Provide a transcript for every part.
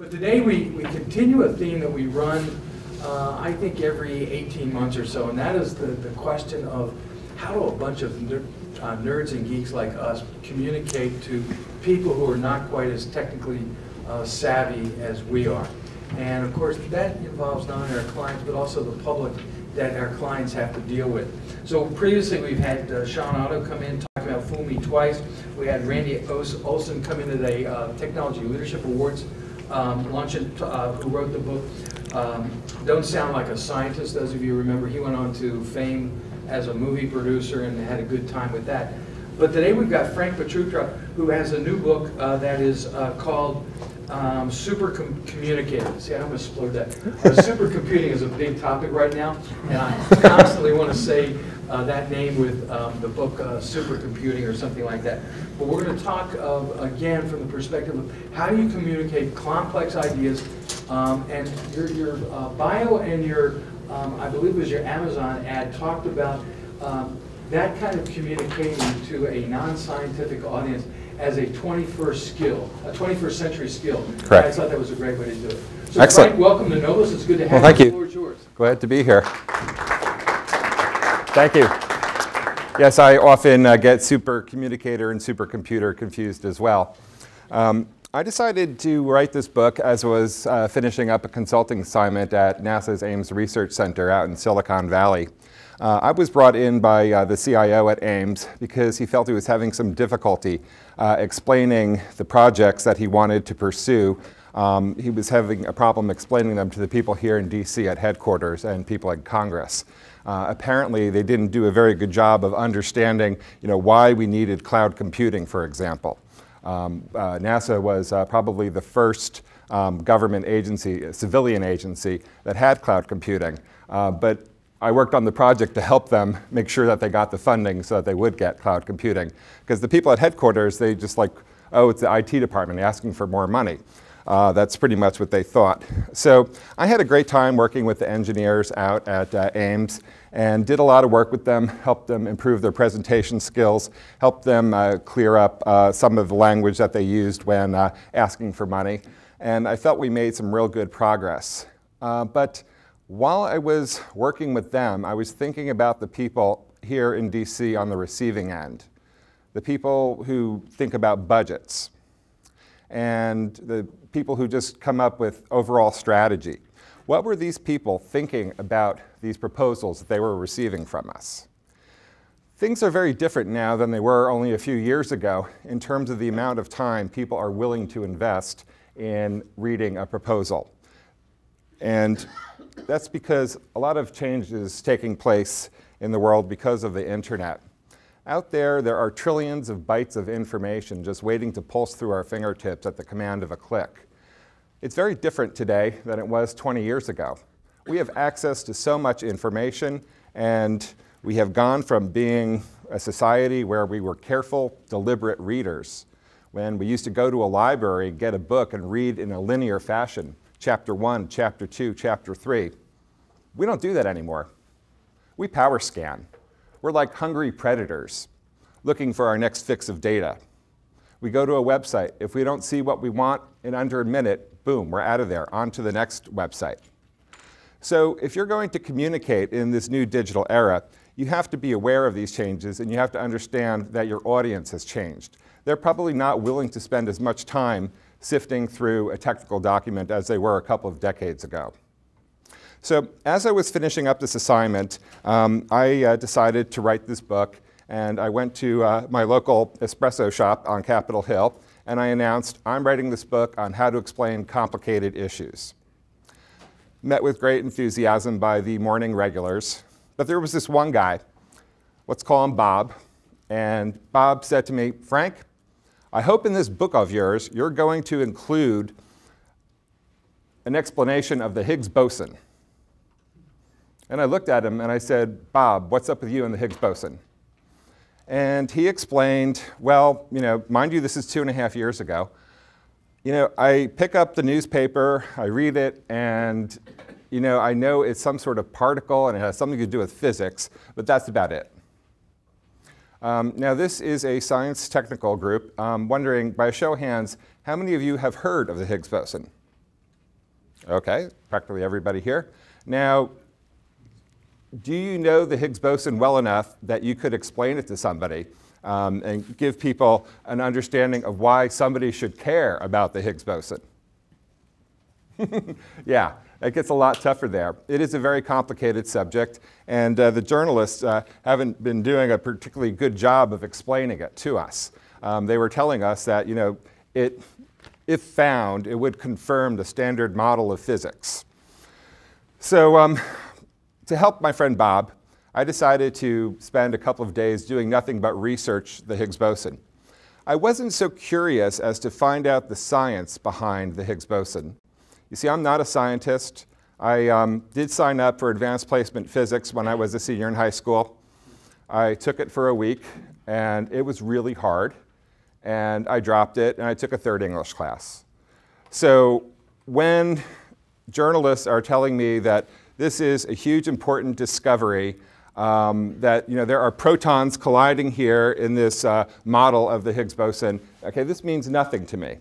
But today we continue a theme that we run, I think, every 18 months or so, and that is the question of how do a bunch of nerds and geeks like us communicate to people who are not quite as technically savvy as we are. And of course, that involves not only our clients, but also the public that our clients have to deal with. So previously we've had Sean Otto come in talking about Fool Me Twice. We had Randy Olson come into the Technology Leadership Awards luncheon, who wrote the book Don't Sound Like a Scientist. Those of you remember, he went on to fame as a movie producer and had a good time with that. But today we've got Frank Pietrucha, who has a new book that is called Supercommunicator. See, I almost exploded that. Supercomputing is a big topic right now, and I constantly want to say that name with the book Supercomputing or something like that. But we're going to talk again from the perspective of how do you communicate complex ideas, and your bio and your, I believe it was your Amazon ad, talked about that kind of communicating to a non-scientific audience as a 21st skill, a 21st century skill. Correct. I thought that was a great way to do it. So excellent. Frank, welcome to Noblis. It's good to have you. Thank you. The floor is yours. Glad to be here. Thank you. Yes, I often get supercommunicator and supercomputer confused as well. I decided to write this book as I was finishing up a consulting assignment at NASA's Ames Research Center out in Silicon Valley. I was brought in by the CIO at Ames because he felt he was having some difficulty explaining the projects that he wanted to pursue. He was having a problem explaining them to the people here in DC at headquarters and people at Congress. Apparently, they didn't do a very good job of understanding, why we needed cloud computing, for example. NASA was probably the first government agency, a civilian agency, that had cloud computing. But I worked on the project to help them make sure that they got the funding so that they would get cloud computing. Because the people at headquarters, they just like, oh, it's the IT department asking for more money. That's pretty much what they thought. So I had a great time working with the engineers out at Ames and did a lot of work with them, helped them improve their presentation skills, helped them clear up some of the language that they used when asking for money. And I felt we made some real good progress. But while I was working with them, I was thinking about the people here in DC on the receiving end, the people who think about budgets, and the people who just come up with overall strategy. What were these people thinking about these proposals that they were receiving from us? Things are very different now than they were only a few years ago in terms of the amount of time people are willing to invest in reading a proposal. And that's because a lot of change is taking place in the world because of the internet. Out there are trillions of bytes of information just waiting to pulse through our fingertips at the command of a click. It's very different today than it was 20 years ago. We have access to so much information, and we have gone from being a society where we were careful, deliberate readers, when we used to go to a library, get a book, and read in a linear fashion, chapter 1, chapter 2, chapter 3. We don't do that anymore. We power scan. We're like hungry predators looking for our next fix of data. We go to a website. If we don't see what we want in under a minute, boom, we're out of there, on to the next website. So if you're going to communicate in this new digital era, you have to be aware of these changes, and you have to understand that your audience has changed. They're probably not willing to spend as much time sifting through a technical document as they were a couple of decades ago. So as I was finishing up this assignment, I decided to write this book, and I went to my local espresso shop on Capitol Hill, and I announced, I'm writing this book on how to explain complicated issues. Met with great enthusiasm by the morning regulars, but there was this one guy, let's call him Bob, and Bob said to me, Frank, I hope in this book of yours you're going to include an explanation of the Higgs boson. And I looked at him and I said, Bob, what's up with you and the Higgs boson? And he explained, well, mind you, this is 2.5 years ago. I pick up the newspaper, I read it, and I know it's some sort of particle and it has something to do with physics, but that's about it. Now this is a science technical group. Wondering, by a show of hands, how many of you have heard of the Higgs boson? Okay, practically everybody here. Now, do you know the Higgs boson well enough that you could explain it to somebody and give people an understanding of why somebody should care about the Higgs boson? Yeah, it gets a lot tougher there. It is a very complicated subject, and the journalists haven't been doing a particularly good job of explaining it to us. They were telling us that, you know, if found, it would confirm the standard model of physics. So to help my friend Bob, I decided to spend a couple of days doing nothing but research the Higgs boson. I wasn't so curious as to find out the science behind the Higgs boson. You see, I'm not a scientist. I did sign up for advanced placement physics when I was a senior in high school. I took it for a week, and it was really hard. And I dropped it, and I took a third English class. So when journalists are telling me that this is a huge, important discovery, that there are protons colliding here in this model of the Higgs boson, okay, this means nothing to me.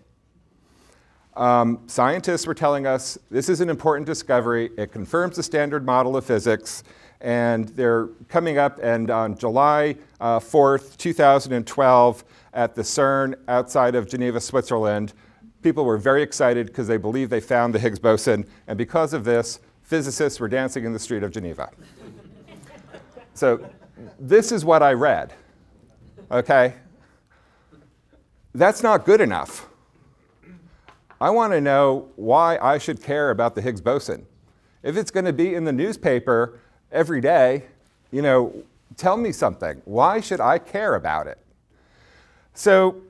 Scientists were telling us this is an important discovery. It confirms the standard model of physics. And they're coming up, and on July 4th, 2012, at the CERN outside of Geneva, Switzerland, people were very excited because they believed they found the Higgs boson. And because of this, physicists were dancing in the street of Geneva. So this is what I read. Okay? That's not good enough. I want to know why I should care about the Higgs boson. If it's going to be in the newspaper every day, tell me something. Why should I care about it? So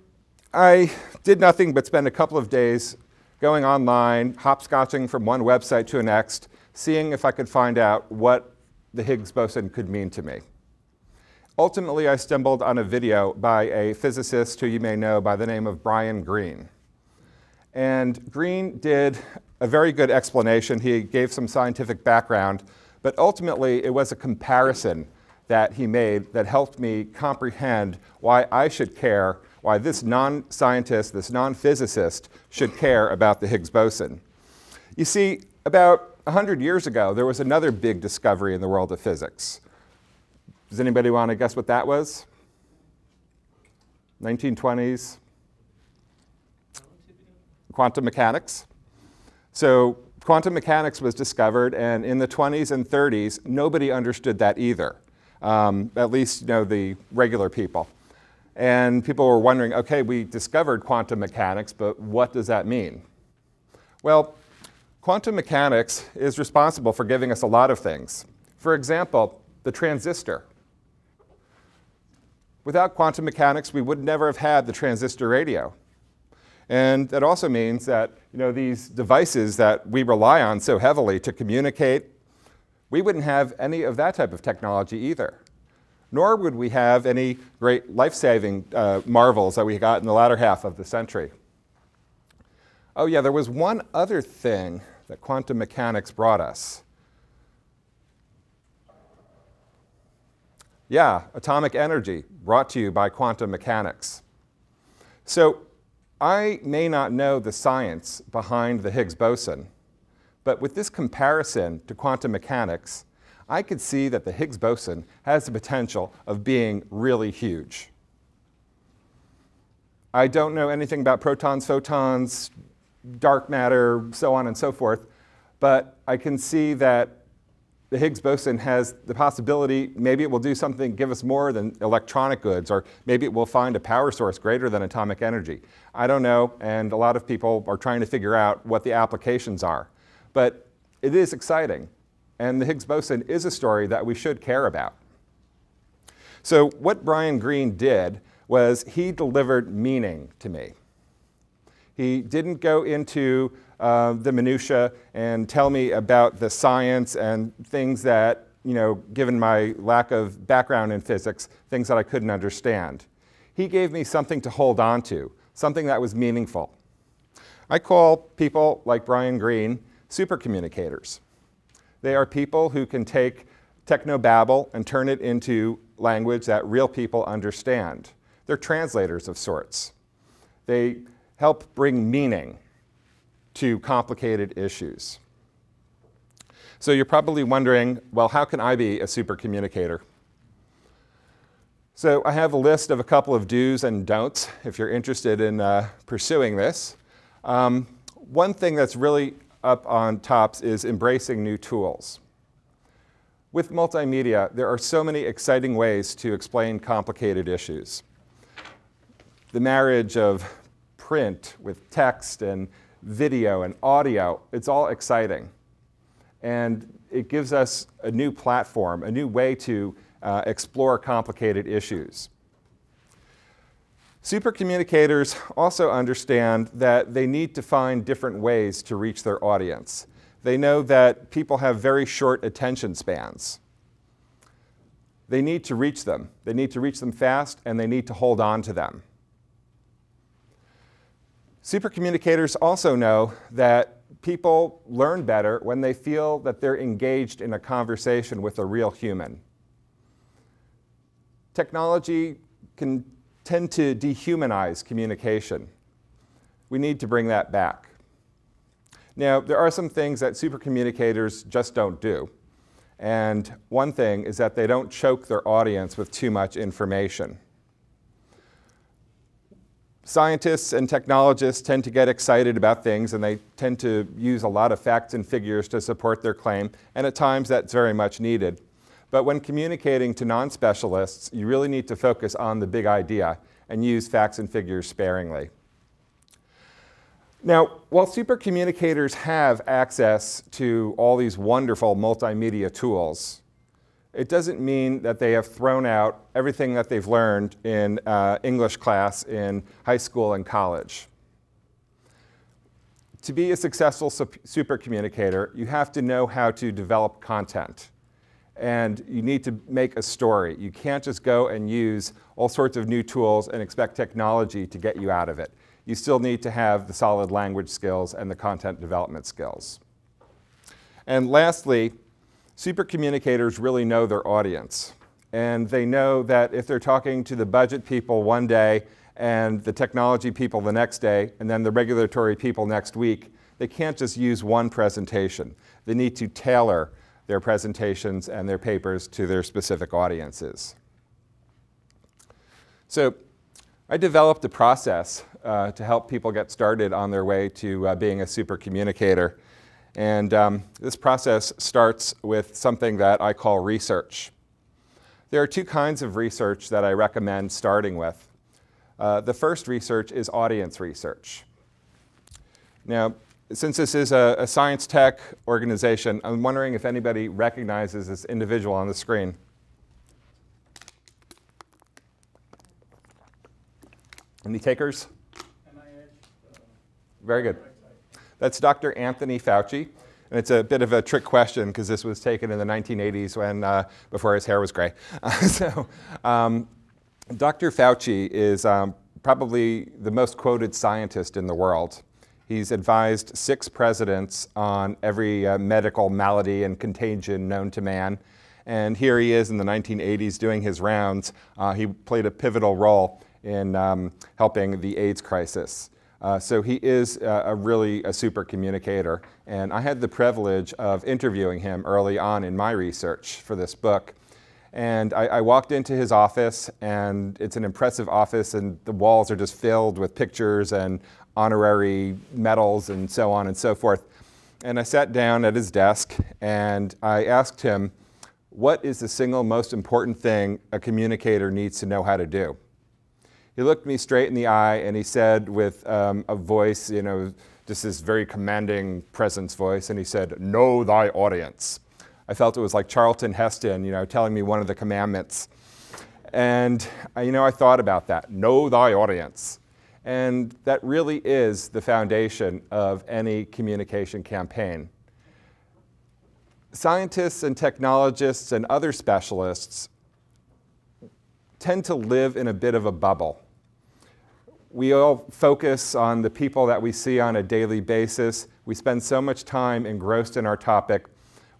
I did nothing but spend a couple of days going online, hopscotching from one website to the next, seeing if I could find out what the Higgs boson could mean to me. Ultimately, I stumbled on a video by a physicist who you may know by the name of Brian Greene. And Greene did a very good explanation. He gave some scientific background, but ultimately it was a comparison that he made that helped me comprehend why I should care, why this non-scientist, this non-physicist should care about the Higgs boson. You see, about 100 years ago, there was another big discovery in the world of physics. Does anybody want to guess what that was? 1920s? Quantum mechanics. So quantum mechanics was discovered, and in the 20s and 30s, nobody understood that either, at least the regular people. And people were wondering, okay, we discovered quantum mechanics, but what does that mean? Well, quantum mechanics is responsible for giving us a lot of things. For example, the transistor. Without quantum mechanics, we would never have had the transistor radio. And that also means that these devices that we rely on so heavily to communicate, we wouldn't have any of that type of technology either. Nor would we have any great life-saving marvels that we got in the latter half of the century. Oh yeah, there was one other thing that quantum mechanics brought us. Yeah, atomic energy, brought to you by quantum mechanics. So I may not know the science behind the Higgs boson, but with this comparison to quantum mechanics, I could see that the Higgs boson has the potential of being really huge. I don't know anything about protons, photons, dark matter, so on and so forth, but I can see that the Higgs boson has the possibility, maybe it will do something, give us more than electronic goods, or maybe it will find a power source greater than atomic energy. I don't know, and a lot of people are trying to figure out what the applications are. But it is exciting, and the Higgs boson is a story that we should care about. So what Brian Greene did was he delivered meaning to me. He didn't go into the minutia and tell me about the science and things that, given my lack of background in physics, things that I couldn't understand. He gave me something to hold on to, something that was meaningful. I call people like Brian Greene supercommunicators. They are people who can take technobabble and turn it into language that real people understand. They're translators of sorts. They help bring meaning to complicated issues. So you're probably wondering, well, how can I be a supercommunicator? So I have a list of a couple of do's and don'ts if you're interested in pursuing this. One thing that's really up on tops is embracing new tools. With multimedia, there are so many exciting ways to explain complicated issues. The marriage of print with text and video and audio, it's all exciting. And it gives us a new platform, a new way to explore complicated issues. Supercommunicators also understand that they need to find different ways to reach their audience. They know that people have very short attention spans. They need to reach them. They need to reach them fast, and they need to hold on to them. Supercommunicators also know that people learn better when they feel that they're engaged in a conversation with a real human. Technology can tend to dehumanize communication. We need to bring that back. Now, there are some things that supercommunicators just don't do. And one thing is that they don't choke their audience with too much information. Scientists and technologists tend to get excited about things, and they tend to use a lot of facts and figures to support their claim, and at times that's very much needed. But when communicating to non-specialists, you really need to focus on the big idea and use facts and figures sparingly. Now, while supercommunicators have access to all these wonderful multimedia tools, it doesn't mean that they have thrown out everything that they've learned in English class in high school and college. To be a successful supercommunicator, you have to know how to develop content. And you need to make a story. You can't just go and use all sorts of new tools and expect technology to get you out of it. You still need to have the solid language skills and the content development skills. And lastly, supercommunicators really know their audience. And they know that if they're talking to the budget people one day and the technology people the next day and then the regulatory people next week, they can't just use one presentation. They need to tailor their presentations and their papers to their specific audiences. So I developed a process to help people get started on their way to being a supercommunicator. And this process starts with something that I call research. There are two kinds of research that I recommend starting with. The first research is audience research. Now, since this is a science tech organization, I'm wondering if anybody recognizes this individual on the screen. Any takers? Very good. That's Dr. Anthony Fauci. And it's a bit of a trick question because this was taken in the 1980s when, before his hair was gray. Dr. Fauci is probably the most quoted scientist in the world. He's advised 6 presidents on every medical malady and contagion known to man. And here he is in the 1980s doing his rounds. He played a pivotal role in helping the AIDS crisis. So he is really a super communicator. And I had the privilege of interviewing him early on in my research for this book. And I walked into his office, and it's an impressive office, and the walls are just filled with pictures and honorary medals and so on and so forth. And I sat down at his desk, and I asked him, what is the single most important thing a communicator needs to know how to do? He looked me straight in the eye, and he said with a voice, you know, just this very commanding presence voice, and he said, "Know thy audience." I felt it was like Charlton Heston, you know, telling me one of the commandments. And, you know, I thought about that. Know thy audience. And that really is the foundation of any communication campaign. Scientists and technologists and other specialists tend to live in a bit of a bubble. We all focus on the people that we see on a daily basis. We spend so much time engrossed in our topic,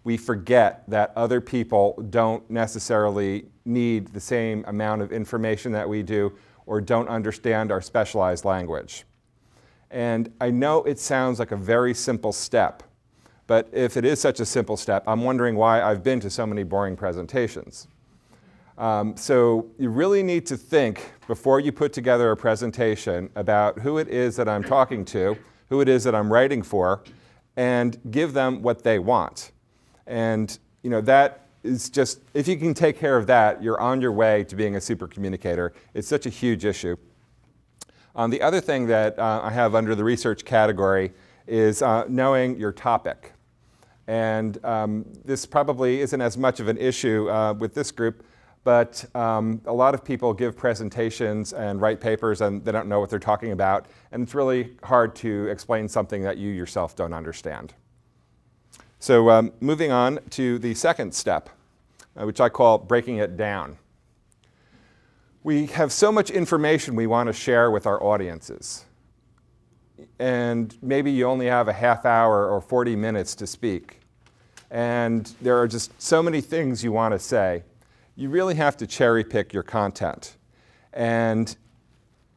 we forget that other people don't necessarily need the same amount of information that we do or don't understand our specialized language. And I know it sounds like a very simple step, but if it is such a simple step, I'm wondering why I've been to so many boring presentations. So you really need to think before you put together a presentation about who it is that I'm talking to, who it is that I'm writing for, and give them what they want. And that is just, if you can take care of that, you're on your way to being a super communicator. It's such a huge issue. The other thing that I have under the research category is knowing your topic. And this probably isn't as much of an issue with this group, but a lot of people give presentations and write papers and they don't know what they're talking about, and it's really hard to explain something that you yourself don't understand. So moving on to the second step, which I call breaking it down. We have so much information we want to share with our audiences. And maybe you only have a half hour or 40 minutes to speak. And there are just so many things you want to say. You really have to cherry pick your content. And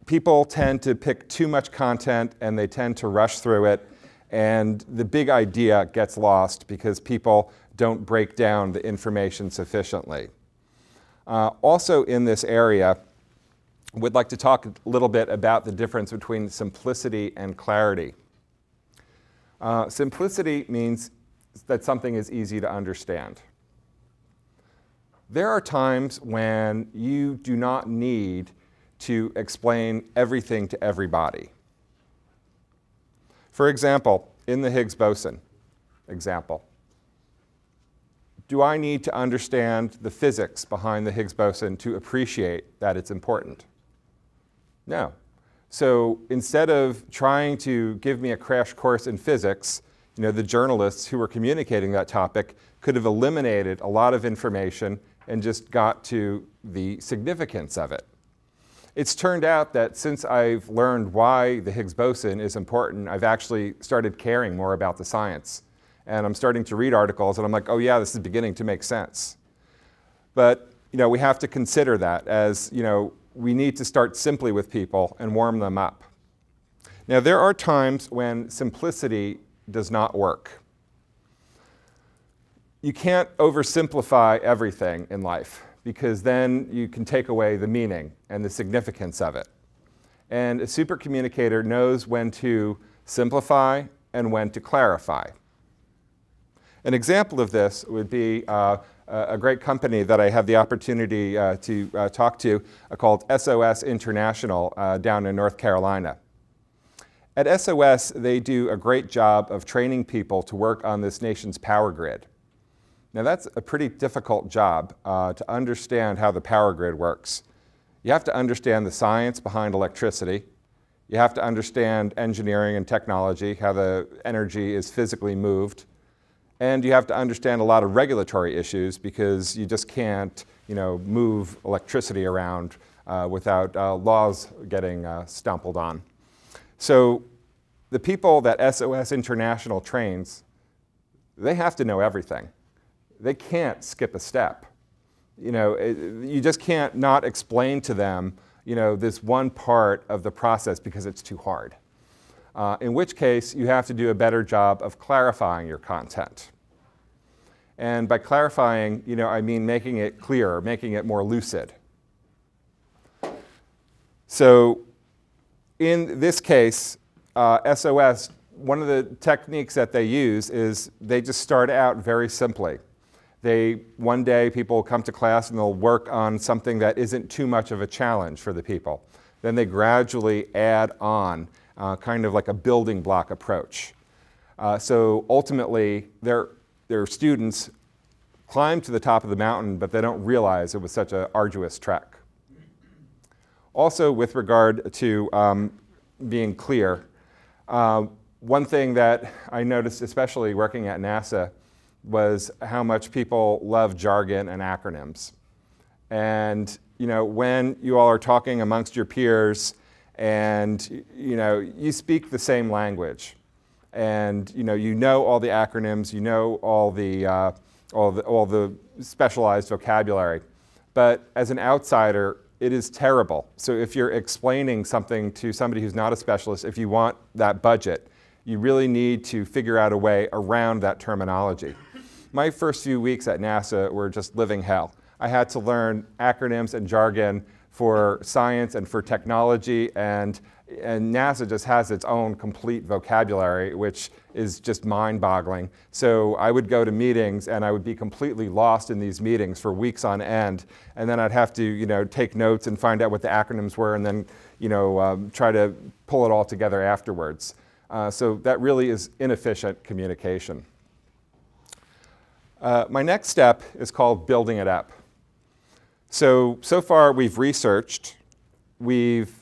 people tend to pick too much content and they tend to rush through it. And the big idea gets lost because people don't break down the information sufficiently. Also in this area, we'd like to talk a little bit about the difference between simplicity and clarity. Simplicity means that something is easy to understand. There are times when you do not need to explain everything to everybody. For example, in the Higgs boson example, do I need to understand the physics behind the Higgs boson to appreciate that it's important? No. So instead of trying to give me a crash course in physics, the journalists who were communicating that topic could have eliminated a lot of information and just got to the significance of it. It's turned out that since I've learned why the Higgs boson is important, I've actually started caring more about the science. And I'm starting to read articles and I'm like, oh yeah, this is beginning to make sense. But we have to consider that as we need to start simply with people and warm them up. Now there are times when simplicity does not work. You can't oversimplify everything in life, because then you can take away the meaning and the significance of it. And a super communicator knows when to simplify and when to clarify. An example of this would be a great company that I had the opportunity to talk to called SOS International down in North Carolina. At SOS, they do a great job of training people to work on this nation's power grid. Now that's a pretty difficult job to understand how the power grid works. You have to understand the science behind electricity. You have to understand engineering and technology, how the energy is physically moved. And you have to understand a lot of regulatory issues because you just can't move electricity around without laws getting stumbled on. So the people that SOS International trains, they have to know everything. They can't skip a step. You just can't not explain to them this one part of the process because it's too hard. In which case, you have to do a better job of clarifying your content. And by clarifying, I mean making it clearer, making it more lucid. So in this case, SOS, one of the techniques that they use is they just start out very simply. One day people come to class and they'll work on something that isn't too much of a challenge for the people. Then they gradually add on kind of like a building block approach. So ultimately, their students climb to the top of the mountain, but they don't realize it was such an arduous trek. Also, with regard to being clear, one thing that I noticed, especially working at NASA, was how much people love jargon and acronyms. And when you all are talking amongst your peers and you speak the same language, and you know all the acronyms, you know all the specialized vocabulary, but as an outsider, it is terrible. So if you're explaining something to somebody who's not a specialist, if you want that budget, you really need to figure out a way around that terminology. My first few weeks at NASA were just living hell. I had to learn acronyms and jargon for science and for technology, and NASA just has its own complete vocabulary, which is just mind-boggling. So I would go to meetings and I would be completely lost in these meetings for weeks on end, and then I'd have to take notes and find out what the acronyms were, and then try to pull it all together afterwards. So that really is inefficient communication. My next step is called building it up. So far we've researched, we've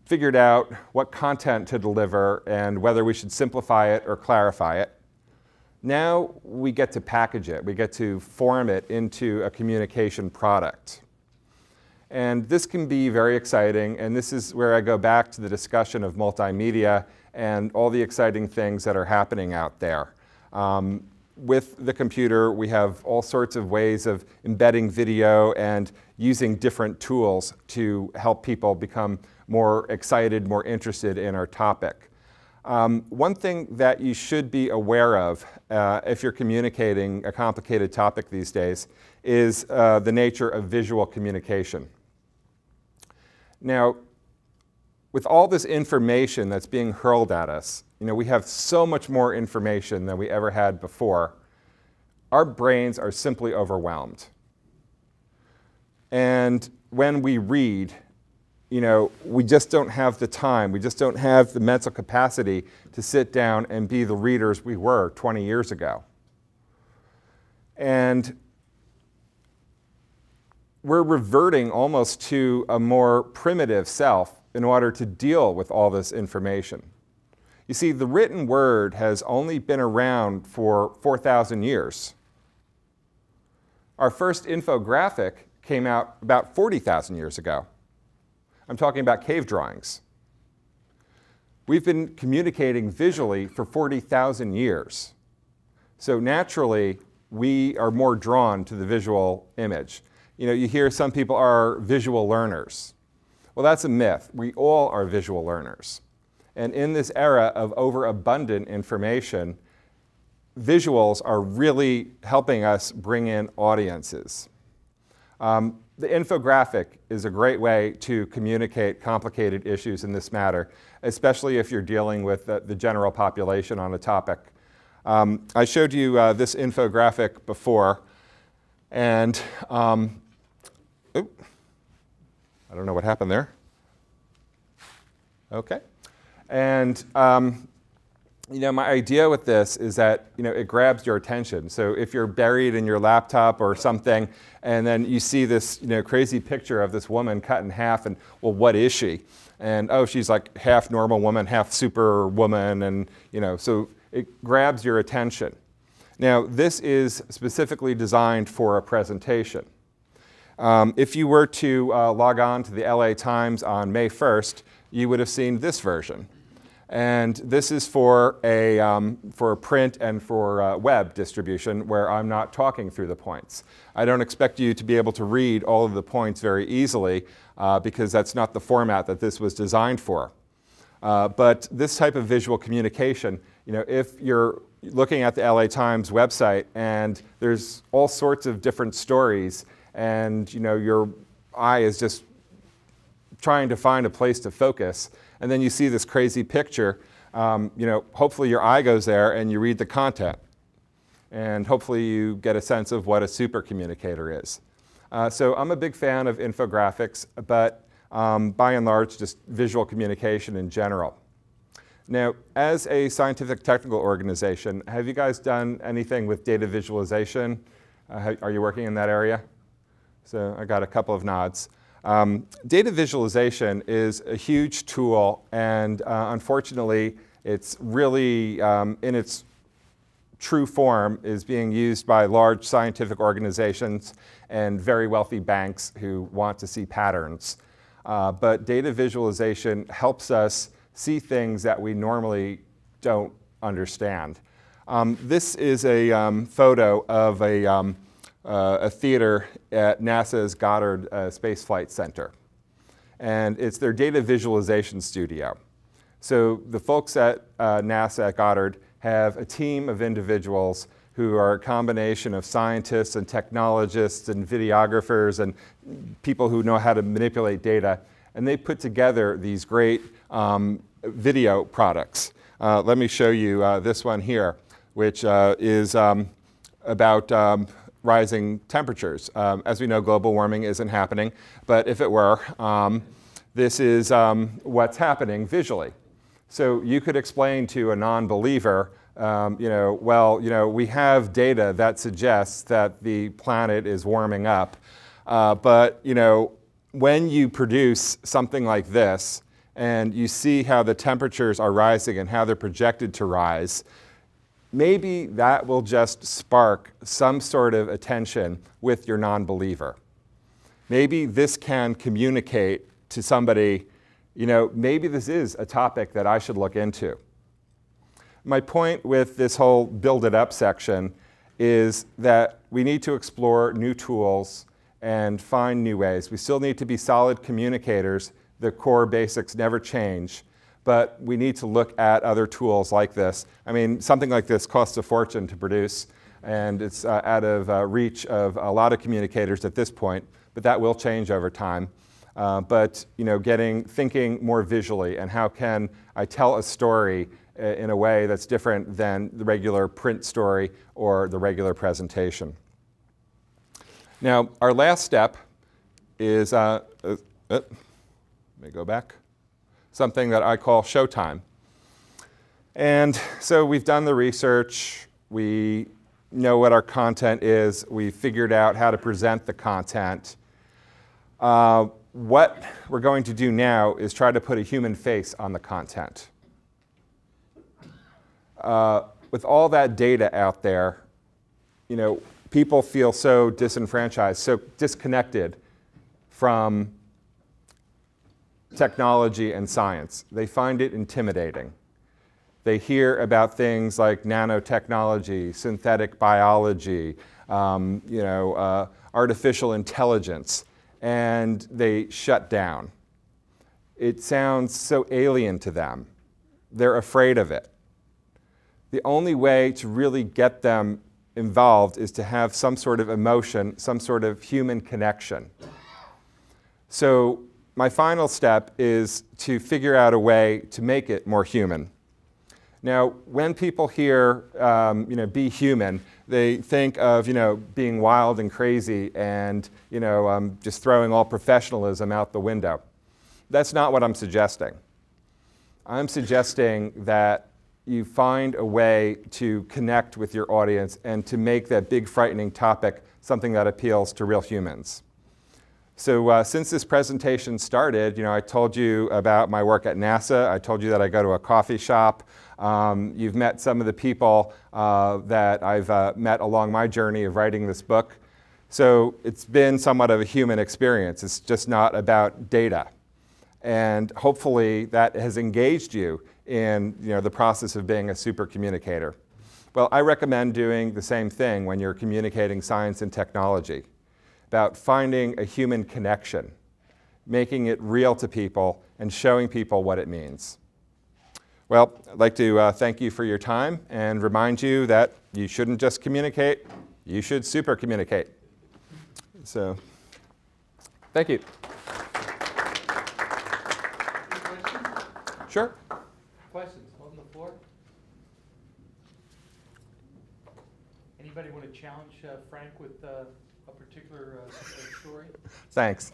figured out what content to deliver and whether we should simplify it or clarify it. Now we get to package it. We get to form it into a communication product. And this can be very exciting, and this is where I go back to the discussion of multimedia and all the exciting things that are happening out there. With the computer, we have all sorts of ways of embedding video and using different tools to help people become more excited, more interested in our topic. One thing that you should be aware of if you're communicating a complicated topic these days is the nature of visual communication. Now, with all this information that's being hurled at us, we have so much more information than we ever had before. Our brains are simply overwhelmed. And when we read, we just don't have the time, we just don't have the mental capacity to sit down and be the readers we were 20 years ago. And we're reverting almost to a more primitive self in order to deal with all this information. You see, the written word has only been around for 4,000 years. Our first infographic came out about 40,000 years ago. I'm talking about cave drawings. We've been communicating visually for 40,000 years. So naturally, we are more drawn to the visual image. You hear some people are visual learners. Well, that's a myth. We all are visual learners. And in this era of overabundant information, visuals are really helping us bring in audiences. The infographic is a great way to communicate complicated issues in this matter, especially if you're dealing with the general population on a topic. I showed you this infographic before, and I don't know what happened there. Okay. And my idea with this is that it grabs your attention. So if you're buried in your laptop or something, and then you see this crazy picture of this woman cut in half, and well, what is she? And oh, she's like half normal woman, half super woman, and so it grabs your attention. Now, this is specifically designed for a presentation. If you were to log on to the LA Times on May 1st, you would have seen this version. And this is for print and for web distribution, where I'm not talking through the points. I don't expect you to be able to read all of the points very easily, because that's not the format that this was designed for. But this type of visual communication, if you're looking at the LA Times website and there's all sorts of different stories, and your eye is just trying to find a place to focus, and then you see this crazy picture, hopefully your eye goes there and you read the content. And hopefully you get a sense of what a supercommunicator is. So I'm a big fan of infographics, but by and large, just visual communication in general. Now, as a scientific technical organization, have you guys done anything with data visualization? Are you working in that area? So I got a couple of nods. Data visualization is a huge tool, and unfortunately, it's really, in its true form, is being used by large scientific organizations and very wealthy banks who want to see patterns. But data visualization helps us see things that we normally don't understand. This is a photo of a theater at NASA's Goddard Space Flight Center. And it's their data visualization studio. So the folks at NASA at Goddard have a team of individuals who are a combination of scientists and technologists and videographers and people who know how to manipulate data. And they put together these great video products. Let me show you this one here, which is about rising temperatures. As we know, global warming isn't happening, but if it were, this is what's happening visually. So you could explain to a non-believer, we have data that suggests that the planet is warming up, but when you produce something like this and you see how the temperatures are rising and how they're projected to rise, maybe that will just spark some sort of attention with your non-believer. Maybe this can communicate to somebody, maybe this is a topic that I should look into. My point with this whole build it up section is that we need to explore new tools and find new ways. We still need to be solid communicators. The core basics never change, but we need to look at other tools like this. I mean, something like this costs a fortune to produce, and it's out of reach of a lot of communicators at this point, but that will change over time. Thinking more visually, and how can I tell a story in a way that's different than the regular print story or the regular presentation. Now, our last step is, let me go back, something that I call showtime. And so we've done the research, we know what our content is, we figured out how to present the content. What we're going to do now is try to put a human face on the content. With all that data out there, people feel so disenfranchised, so disconnected from technology and science. They find it intimidating. They hear about things like nanotechnology, synthetic biology, artificial intelligence, and they shut down. It sounds so alien to them. They're afraid of it. The only way to really get them involved is to have some sort of emotion, some sort of human connection. So my final step is to figure out a way to make it more human. Now, when people hear, be human, they think of, being wild and crazy and, just throwing all professionalism out the window. That's not what I'm suggesting. I'm suggesting that you find a way to connect with your audience and to make that big, frightening topic something that appeals to real humans. So since this presentation started, I told you about my work at NASA. I told you that I go to a coffee shop. You've met some of the people that I've met along my journey of writing this book. So it's been somewhat of a human experience. It's just not about data. And hopefully that has engaged you in the process of being a super communicator. Well, I recommend doing the same thing when you're communicating science and technology, about finding a human connection, making it real to people, and showing people what it means. Well, I'd like to thank you for your time and remind you that you shouldn't just communicate, you should super communicate. So, thank you. Sure. Questions on the floor? Anybody want to challenge Frank with a particular story? Thanks.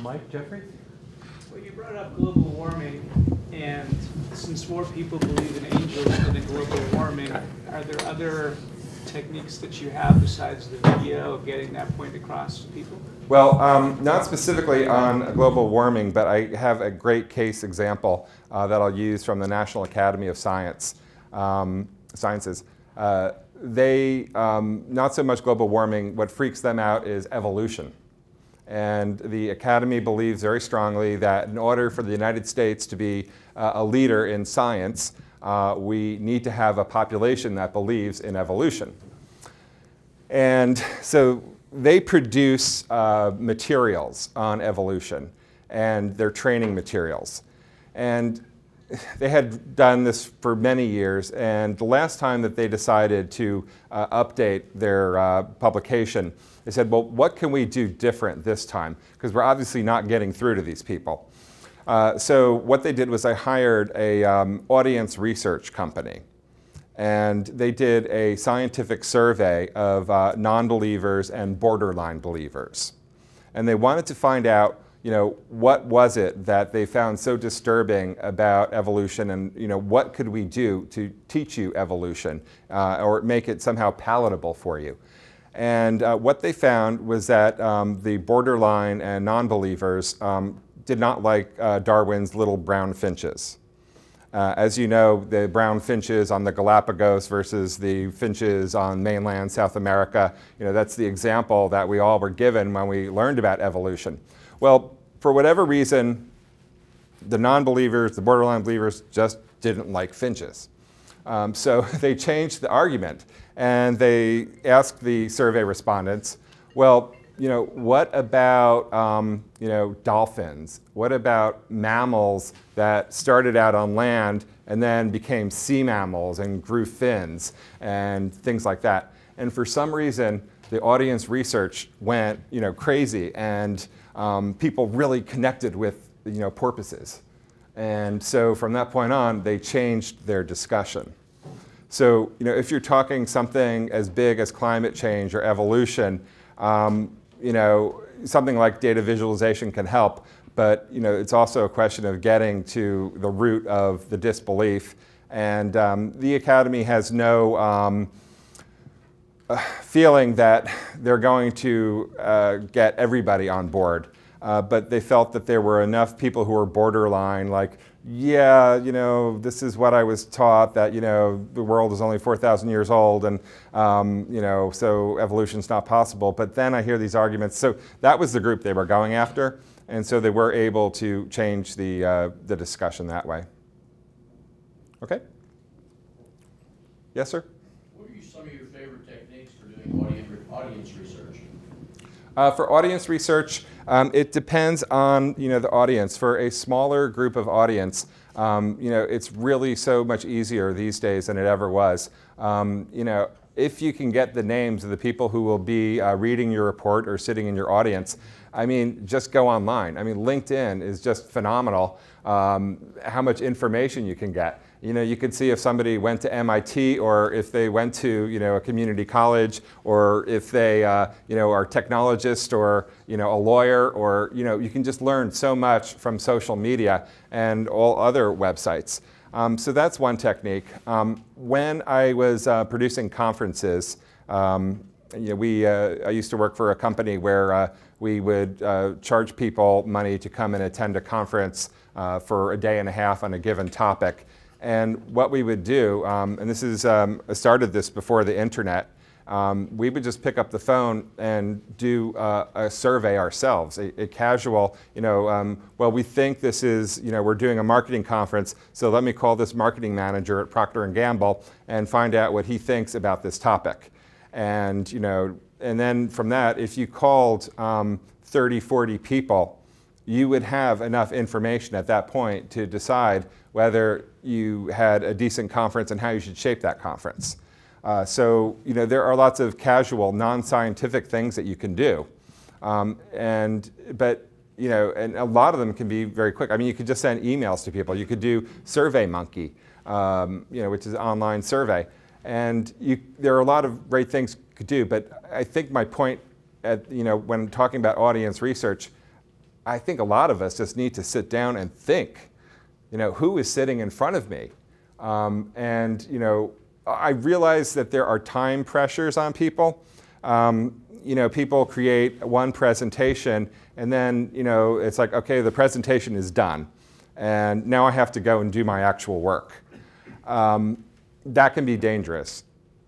Mike, Jeffrey? Well, you brought up global warming, and since more people believe in angels than in global warming, are there other techniques that you have besides the video of getting that point across to people? Well, not specifically on global warming, but I have a great case example that I'll use from the National Academy of Sciences. They, not so much global warming, what freaks them out is evolution. And the Academy believes very strongly that in order for the United States to be a leader in science, we need to have a population that believes in evolution. And so they produce materials on evolution, and they're training materials. And they had done this for many years, and the last time that they decided to update their publication, they said, well, what can we do different this time? Because we're obviously not getting through to these people. So what they did was they hired a audience research company, and they did a scientific survey of non-believers and borderline believers. And they wanted to find out, what was it that they found so disturbing about evolution, and what could we do to teach you evolution or make it somehow palatable for you? And what they found was that the borderline and non-believers did not like Darwin's little brown finches. As you know, the brown finches on the Galapagos versus the finches on mainland South America, that's the example that we all were given when we learned about evolution. Well, for whatever reason, the non-believers, the borderline believers, just didn't like finches. So they changed the argument, and they asked the survey respondents, well, what about dolphins? What about mammals that started out on land and then became sea mammals and grew fins and things like that? And for some reason, the audience research went crazy, and people really connected with porpoises. And so from that point on, they changed their discussion. So if you're talking something as big as climate change or evolution, something like data visualization can help, but it's also a question of getting to the root of the disbelief. And the Academy has no feeling that they're going to get everybody on board. But they felt that there were enough people who were borderline, like, yeah, this is what I was taught, that, the world is only 4,000 years old, and, so evolution's not possible. But then I hear these arguments. So that was the group they were going after. And so they were able to change the discussion that way. Okay? Yes, sir? What are some of your favorite techniques for doing audience research? For audience research, it depends on the audience. For a smaller group of audience, it's really so much easier these days than it ever was. If you can get the names of the people who will be reading your report or sitting in your audience, just go online. LinkedIn is just phenomenal. How much information you can get. You can see if somebody went to MIT, or if they went to a community college, or if they are a technologist, or a lawyer, or you can just learn so much from social media and all other websites. So that's one technique. When I was producing conferences, I used to work for a company where we would charge people money to come and attend a conference for a day and a half on a given topic. And what we would do, and this is, I started this before the internet, we would just pick up the phone and do a survey ourselves, a casual, well, we think this is, we're doing a marketing conference, so let me call this marketing manager at Procter & Gamble and find out what he thinks about this topic. And, and then from that, if you called 30, 40 people, you would have enough information at that point to decide whether you had a decent conference and how you should shape that conference. So there are lots of casual, non-scientific things that you can do, and a lot of them can be very quick. You could just send emails to people. You could do SurveyMonkey, which is an online survey, and there are a lot of great things you could do. But I think my point, when talking about audience research, I think a lot of us just need to sit down and think. Who is sitting in front of me? I realize that there are time pressures on people. People create one presentation, and then it's like, okay, the presentation is done, and now I have to go and do my actual work. That can be dangerous,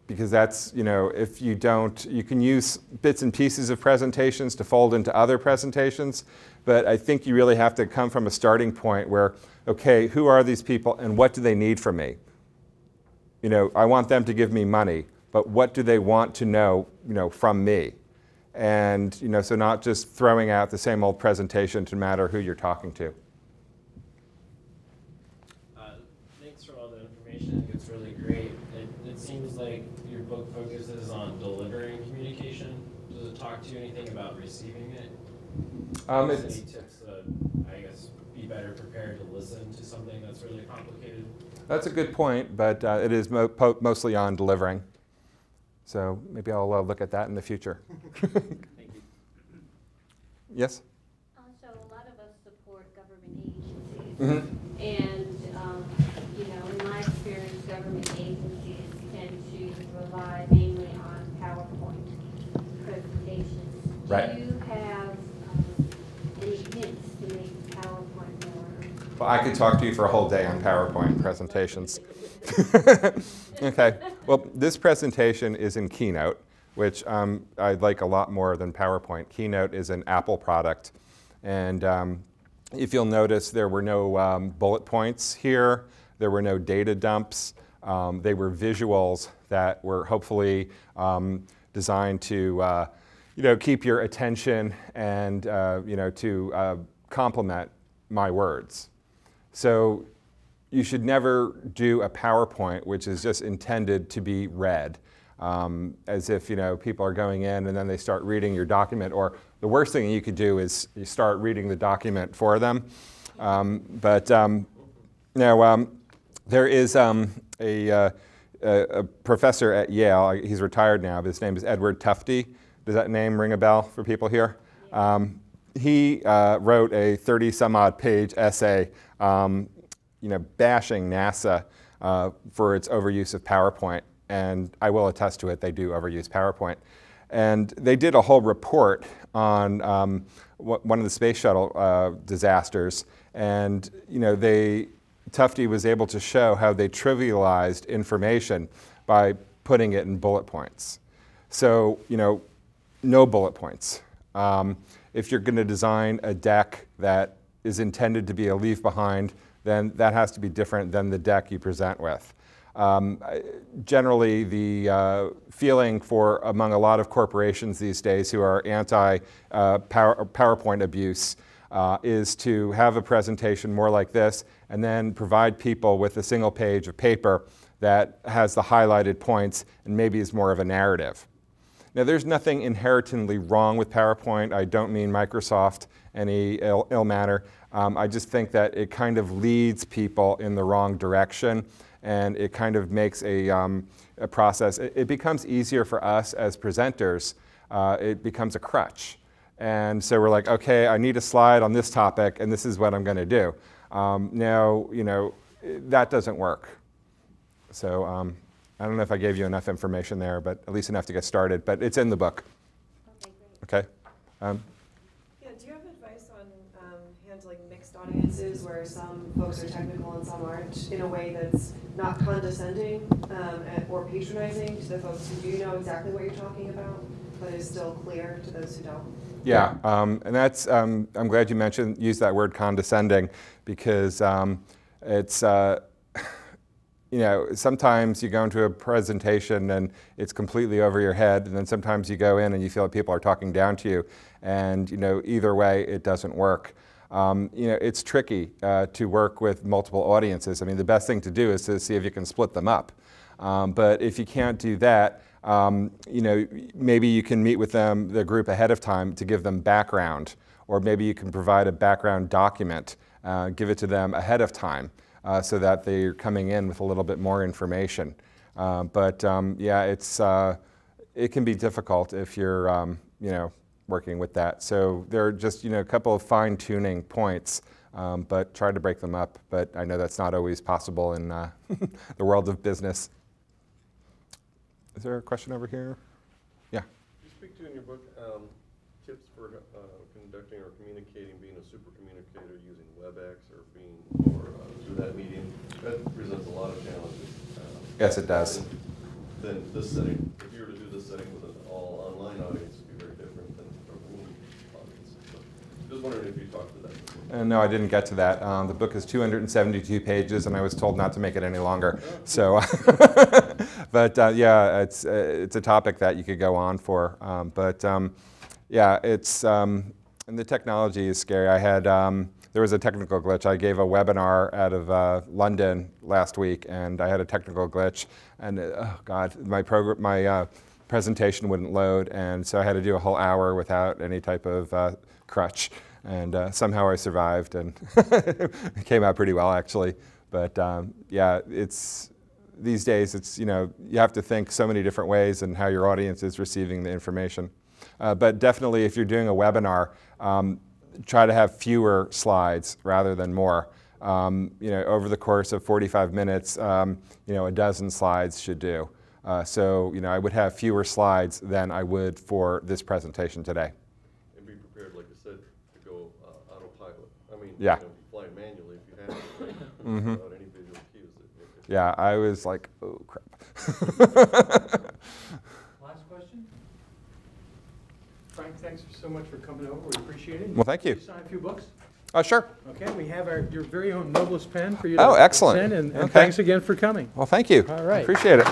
because that's, if you don't, you can use bits and pieces of presentations to fold into other presentations, but I think you really have to come from a starting point where, okay, who are these people and what do they need from me? I want them to give me money, but what do they want to know, from me? And, so not just throwing out the same old presentation to matter who you're talking to. Thanks for all the information. I think it's really great. It seems like your book focuses on delivering communication. Does it talk to you anything about receiving it? Any tips to, I guess, be better prepared to listen to something that's really complicated? That's a good point, but it is mostly on delivering. So maybe I'll look at that in the future. Thank you. Yes? So a lot of us support government agencies. Mm-hmm. And, in my experience, government agencies tend to rely mainly on PowerPoint presentations. Right. Do you have any hints to make PowerPoint more? Well, I could talk to you for a whole day on PowerPoint presentations. Okay. Well, this presentation is in Keynote, which I like a lot more than PowerPoint. Keynote is an Apple product. And if you'll notice, there were no bullet points here. There were no data dumps. They were visuals that were hopefully designed to keep your attention and to complement my words. So you should never do a PowerPoint which is just intended to be read, as if people are going in and then they start reading your document. Or the worst thing you could do is you start reading the document for them. There is a professor at Yale. He's retired now, but his name is Edward Tufte. Does that name ring a bell for people here? He wrote a 30-some-odd page essay bashing NASA for its overuse of PowerPoint. And I will attest to it, they do overuse PowerPoint. And they did a whole report on one of the space shuttle disasters. And Tufte was able to show how they trivialized information by putting it in bullet points. So, no bullet points. If you're going to design a deck that is intended to be a leave behind, then that has to be different than the deck you present with. Generally, the feeling among a lot of corporations these days who are anti-PowerPoint abuse is to have a presentation more like this and then provide people with a single page of paper that has the highlighted points and maybe is more of a narrative. Now, there's nothing inherently wrong with PowerPoint. I don't mean Microsoft any ill manner. I just think that it kind of leads people in the wrong direction, and it kind of makes a process. It becomes easier for us as presenters. It becomes a crutch. And so we're like, okay, I need a slide on this topic, and this is what I'm going to do. Now, that doesn't work. So I don't know if I gave you enough information there, but at least enough to get started. But it's in the book. Okay, great. Okay? Yeah, do you have advice on handling mixed audiences where some folks are technical and some aren't, in a way that's not condescending or patronizing to the folks who do know exactly what you're talking about, but is still clear to those who don't? Yeah, and that's, I'm glad you used that word condescending, because it's, sometimes you go into a presentation and it's completely over your head, and then sometimes you go in and you feel like people are talking down to you, and either way it doesn't work. It's tricky to work with multiple audiences. I mean, the best thing to do is to see if you can split them up. But if you can't do that, maybe you can meet with the group ahead of time to give them background, or maybe you can provide a background document, give it to them ahead of time so that they're coming in with a little bit more information. Yeah, it can be difficult if you're, working with that. So there are just, a couple of fine-tuning points, but try to break them up. But I know that's not always possible in the world of business. Is there a question over here? Yeah. You speak to in your book tips for conducting or communicating, being a supercommunicator using WebEx or through that medium. That presents a lot of challenges. Yes, it does. Then this setting, if you were to do this setting with an all-online audience, it would be very different than a room audience. So just wondering if you talked to that before. No, I didn't get to that. The book is 272 pages, and I was told not to make it any longer. So, but yeah, it's a topic that you could go on for. Yeah, it's and the technology is scary. I had there was a technical glitch. I gave a webinar out of London last week, and I had a technical glitch, and oh God, my presentation wouldn't load, and so I had to do a whole hour without any type of crutch. And somehow I survived, and it came out pretty well, actually. But yeah, these days, it's, you have to think so many different ways and how your audience is receiving the information. But definitely, if you're doing a webinar, try to have fewer slides rather than more. Over the course of 45 minutes, a dozen slides should do. So, I would have fewer slides than I would for this presentation today. And be prepared, like I said, to go autopilot. I mean, yeah. Fly manually if you have to, without any visual cues. Yeah, I was like, oh crap. Last question? Frank, thanks so much for coming over. We appreciate it. Well, thank you. Can you sign a few books? Sure. Okay, we have your very own Noblis pen for you to excellent. send, and okay. thanks again for coming. Well, thank you. All right. Appreciate it.